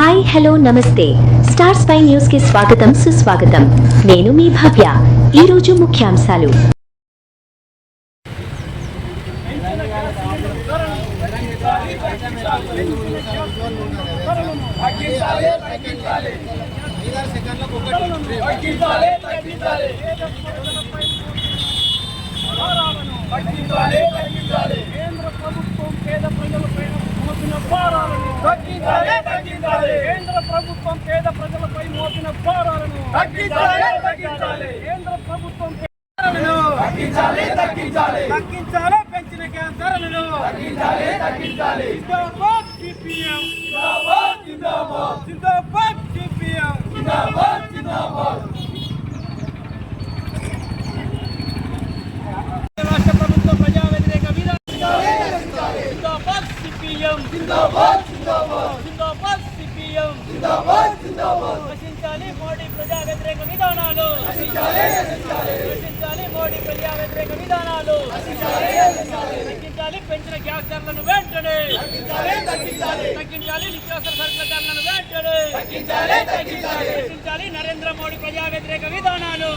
Hi hello నమస్తే star spy news కి స్వాగతం సుస్వాగతం. నేను మీ భవ్య. ఈ రోజు ముఖ్యాంశాలు. కేంద్ర ప్రభుత్వం పేద ప్రజలపై మోపిన భారాలను తగ్గించాలి. కేంద్ర ప్రభుత్వం పేద ప్రజలపై మోపిన భారాలను తగ్గించాలి. కేంద్ర ప్రభుత్వం తగ్గించాలి. పెంచిన గ్యాస్ ధరలను తగ్గించాలి. జిందాబాద్ సిపిఎం, జిందాబాద్ సిపిఎం. రాష్ట్ర ప్రభుత్వ ప్రజా వ్యతిరేక విధానం జిందాబాద్ సిపిఎం, జిందాబాద్ సిపిఎం. నశించాలి మోడీ ప్రజా వ్యతిరేక విధానాలు, నశించాలి మోడీ ప్రజా వ్యతిరేక విధానాలు. తగ్గించాలి పెంచిన గ్యాస్ ధరలను వెంటనే తగ్గించాలి. నిత్యావసర సరుకుల ధరలను వెంటనే నశించాలి. నరేంద్ర మోడీ ప్రజా వ్యతిరేక విధానాలు.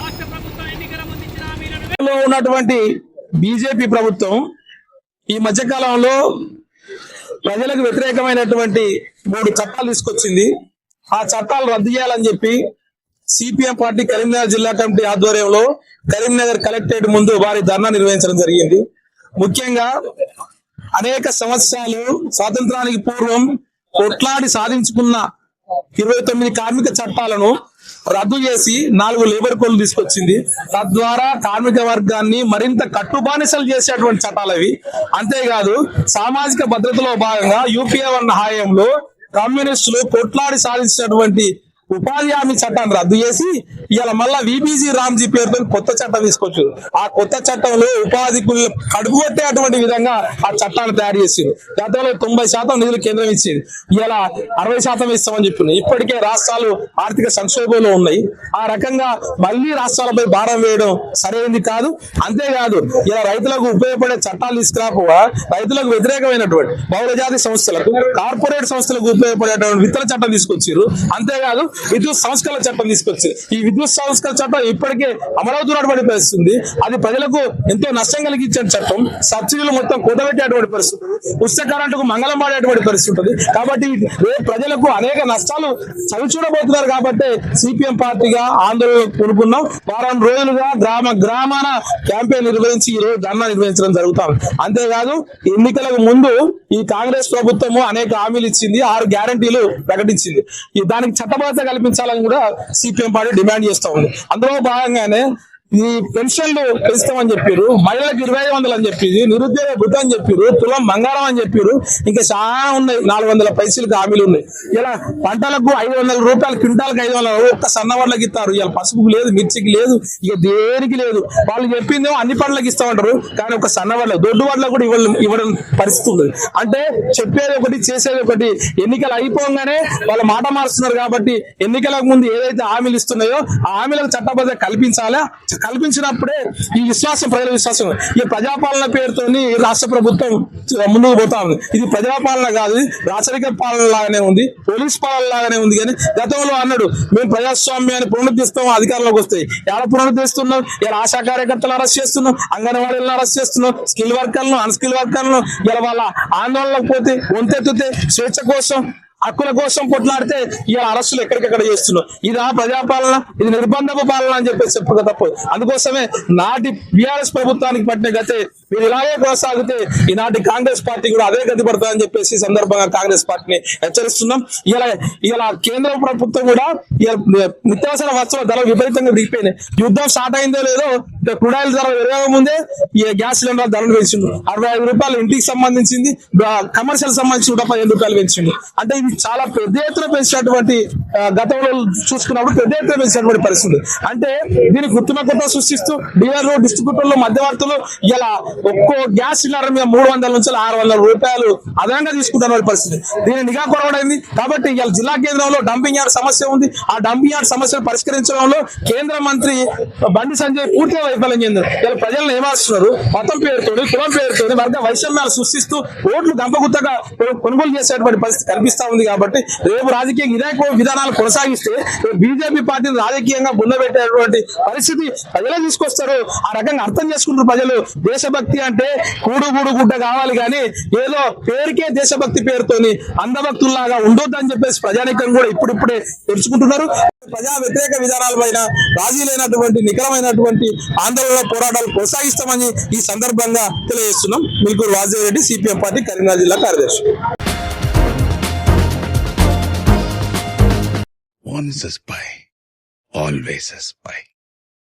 రాష్ట్ర ప్రభుత్వం ఎన్నికల ముందించిన హామీలను ఉన్నటువంటి బీజేపీ ప్రభుత్వం ఈ మధ్యకాలంలో ప్రజలకు వ్యతిరేకమైనటువంటి 3 చట్టాలు తీసుకొచ్చింది. ఆ చట్టాలు రద్దు చేయాలని చెప్పి సిపిఎం పార్టీ కరీంనగర్ జిల్లా కమిటీ ఆధ్వర్యంలో కరీంనగర్ కలెక్టరేట్ ముందు వారి ధర్నా నిర్వహించడం జరిగింది. ముఖ్యంగా అనేక సంవత్సరాలు స్వాతంత్రానికి పూర్వం కొట్లాడి సాధించుకున్న 29 కార్మిక చట్టాలను రద్దు చేసి 4 లేబర్ కోడ్లు తీసుకొచ్చింది. తద్వారా కార్మిక వర్గాన్ని మరింత కట్టుబానిసలు చేసేటువంటి చట్టాలు అవి. అంతేకాదు సామాజిక భద్రతలో భాగంగా యూపీఏ 1 హాయంలో కమ్యూనిస్టులు కొట్లాడి సాధించినటువంటి ఉపాధి హామీ చట్టాన్ని రద్దు చేసి ఇవాళ మళ్ళా విబిజి రామ్జీ పేరుతో కొత్త చట్టం తీసుకొచ్చారు. ఆ కొత్త చట్టంలో ఉపాధి కడుపు కొట్టేటువంటి విధంగా ఆ చట్టాన్ని తయారు చేసింది. గతంలో 90% నిధులు కేంద్రం ఇచ్చింది, ఇలా 60% ఇస్తామని చెప్పింది. ఇప్పటికే రాష్ట్రాలు ఆర్థిక సంక్షోభంలో ఉన్నాయి. ఆ రకంగా మళ్లీ రాష్ట్రాలపై భారం వేయడం సరైనది కాదు. అంతేకాదు ఇలా రైతులకు ఉపయోగపడే చట్టాలు తీసుకురాకపోగా రైతులకు వ్యతిరేకమైనటువంటి బహుళజాతి సంస్థలకు, కార్పొరేట్ సంస్థలకు ఉపయోగపడేటువంటి విత్తన చట్టం తీసుకొచ్చారు. అంతేకాదు విద్యుత్ సంస్కరణ చట్టం తీసుకొచ్చింది. ఈ విద్యుత్ సంస్కరణ చట్టం ఇప్పటికే అమలవుతున్నటువంటి పరిస్థితి. అది ప్రజలకు ఎంతో నష్టం కలిగించే చట్టం. సబ్సిడీలు మొత్తం కూడబెట్టేటువంటి పరిస్థితి, ఉచిత కరెంటుకు మంగళం పాడేటువంటి పరిస్థితి ఉంటుంది. కాబట్టి ప్రజలకు అనేక నష్టాలు చవిచూడబోతున్నారు. కాబట్టి సిపిఎం పార్టీగా ఆందోళన కొనుక్కున్నాం. వారం రోజులుగా గ్రామాన క్యాంపెయిన్ నిర్వహించి ఈ రోజు ధర్నా నిర్వహించడం జరుగుతాం. అంతేకాదు ఎన్నికలకు ముందు ఈ కాంగ్రెస్ ప్రభుత్వము అనేక హామీలు ఇచ్చింది, 6 గ్యారంటీలు ప్రకటించింది. దానికి చట్టబద్ధత కల్పించాలని కూడా సిపిఎం పార్టీ డిమాండ్ చేస్తా ఉంది. అందులో భాగంగానే ఈ పెన్షన్లు పెంచుతామని చెప్పారు, మహిళలకు 2500 అని చెప్పింది, నిరుద్యోగ భృతి అని చెప్పారు, తులం బంగారం అని చెప్పారు, ఇంకా చాలా ఉన్నాయి. 400 పైసలకు హామీలు ఉన్నాయి. ఇలా పంటలకు 500 రూపాయలు, క్వింటాలకు 500, ఒక్క సన్నవడ్లకి ఇస్తారు. ఇలా పసుపుకు లేదు, మిర్చికి లేదు, ఇక దేనికి లేదు. వాళ్ళు చెప్పిందేమో అన్ని పంటలకు ఇస్తామంటారు, కానీ ఒక సన్నవడ్లకు, దొడ్డు వడ్లకు కూడా ఇవ్వడం పరిస్థితి ఉంది. అంటే చెప్పేది ఒకటి, చేసేది ఒకటి. ఎన్నికలు అయిపోగానే వాళ్ళ మాట మారుస్తున్నారు. కాబట్టి ఎన్నికలకు ముందు ఏదైతే హామీలు ఇస్తున్నాయో ఆ హామీలకు చట్టబద్ధత కల్పించినప్పుడే ఈ విశ్వాసం, ప్రజల విశ్వాసం. ఈ ప్రజాపాలన పేరుతోని రాష్ట్ర ప్రభుత్వం ముందుకు పోతా ఉంది. ఇది ప్రజాపాలన కాదు, రాచరిక పాలన లాగానే ఉంది, పోలీస్ పాలన లాగానే ఉంది. కానీ గతంలో అన్నాడు మేము ప్రజాస్వామ్యాన్ని పునరుద్ధరిస్తాం అధికారంలోకి వస్తాయి. ఎలా పునరుద్ధరిస్తున్నాం? ఇలా ఆశా కార్యకర్తలు అరెస్ట్ చేస్తున్నాం, అంగన్వాడీలను అరెస్ట్ చేస్తున్నాం, స్కిల్ వర్కర్లను, అన్స్కిల్ వర్కర్లను. ఇలా వాళ్ళ ఆందోళనకు పోతే వంతెత్తితే స్వేచ్ఛ కోసం, హక్కుల కోసం కొట్లాడితే ఇలా అరెస్టులు ఎక్కడికెక్కడ చేస్తున్నాం. ఇది ఆ ప్రజాపాలన, ఇది నిర్బంధపు పాలన అని చెప్పేసి చెప్పక తప్పదు. అందుకోసమే నాటి బీఆర్ఎస్ ప్రభుత్వానికి పట్టిన గతే మీరు ఇలాగే కొనసాగితే ఈనాటి కాంగ్రెస్ పార్టీ కూడా అదే గతి పడుతుందని చెప్పేసి సందర్భంగా కాంగ్రెస్ పార్టీని హెచ్చరిస్తున్నాం. ఇలా కేంద్ర ప్రభుత్వం కూడా నిత్యావసర వస్తువుల ధరలు విపరీతంగా దిగిపోయినాయి. యుద్ధం స్టార్ట్ అయిందో లేదో క్రూడాయిల్ ధర పెరగక ముందే ఈ గ్యాస్ సిలిండర్ ధరలు పెంచిండు. 65 రూపాయలు ఇంటికి సంబంధించింది, కమర్షియల్ సంబంధించి 115 రూపాయలు పెంచిండు. అంటే ఇది చాలా పెద్ద ఎత్తున పెంచినటువంటి గతంలో చూసుకున్నప్పుడు పెద్ద ఎత్తున పెంచినటువంటి పరిస్థితి. అంటే దీనికి కృత్రిమ కొత్త సృష్టిస్తూ డీలర్లు డిస్ట్రిబ్యూటర్లు మధ్యవర్తులు ఇలా ఒక్కో గ్యాస్ సిలిండర్ మీద 300 నుంచి 600 రూపాయలు అదనంగా తీసుకుంటున్న పరిస్థితి. దీని నిఘా కొరవడైంది. కాబట్టి ఇలా జిల్లా కేంద్రంలో డంపింగ్ యార్డ్ సమస్య ఉంది. ఆ డంపింగ్ యార్డ్ సమస్యను పరిష్కరించడంలో కేంద్ర మంత్రి బండి సంజయ్ పూర్తిగా వైఫల్యం చెందారు. ఇలా ప్రజలను ఏమారుస్తున్నారు. మతం పేరుతోని కులం పేరుతోని వర్గ వైషమ్యాలు సృష్టిస్తూ ఓట్లు గంపగుత్తగా కొనుగోలు చేసేటువంటి పరిస్థితి కనిపిస్తా ఉంది. కాబట్టి రేపు రాజకీయ విధానాలు కొనసాగిస్తే బీజేపీ పార్టీని రాజకీయంగా బుందబెట్టేటువంటి పరిస్థితి ప్రజలే తీసుకొస్తారు. ఆ రకంగా అర్థం చేసుకుంటారు ప్రజలు. దేశభక్తి అంటే కూడు గుడ్డ కావాలి కానీ ఏదో పేరుకే దేశభక్తి పేరుతోని అంధభక్తుల్లాగా ఉండొద్దని చెప్పేసి ప్రజానీకం కూడా ఇప్పుడిప్పుడే తెరుచుకుంటున్నారు. ప్రజా వ్యతిరేక విధానాల పైన రాజీ లేనటువంటి నికరమైనటువంటి ఆందోళన పోరాటాలు కొనసాగిస్తామని ఈ సందర్భంగా తెలియజేస్తున్నాం. మిల్కూరు వాసుదేవరెడ్డి, సిపిఎం పార్టీ, కరీంనగర్ జిల్లా కార్యదర్శి. Once a spy, always a spy.